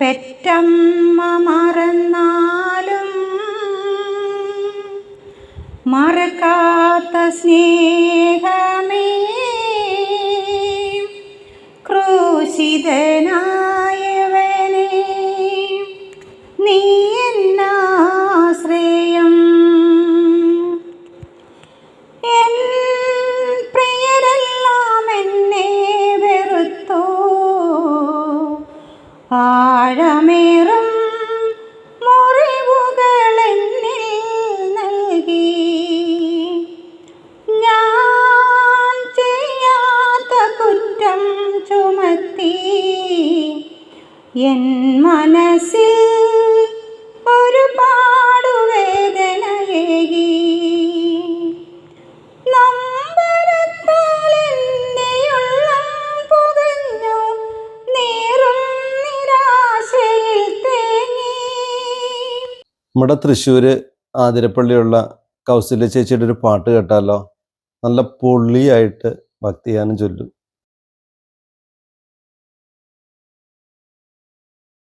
പെറ്റമ്മ മറന്നാലും മറക്കാത്ത സ്നേഹമേ, ക്രൂശിതനായവനേ, നീ എന്നാശ്രയം. എൻ പ്രിയരെല്ലാം എന്നെ വെറുത്തോ, ആഴമേറും മുറിവുകൾ എന്നിൽ നൽകി. ഞാൻ ചെയ്യാത്ത കുറ്റം ചുമത്തി എൻ മനസ്സിൽ ഒരുപാട് വേദനയേകി. നൊമ്പരത്താൽ എൻ്റെ ഉള്ളം പുകഞ്ഞു, നീറും നിരാശയിൽ തേങ്ങി. നമ്മുടെ തൃശ്ശൂർ ആതിരപ്പള്ളിയുള്ള കൗസല്യ ചേച്ചിയുടെ ഒരു പാട്ട് കേട്ടാലോ? നല്ല പൊള്ളിയായിട്ട് ഭക്തിഗാനം ചൊല്ലും.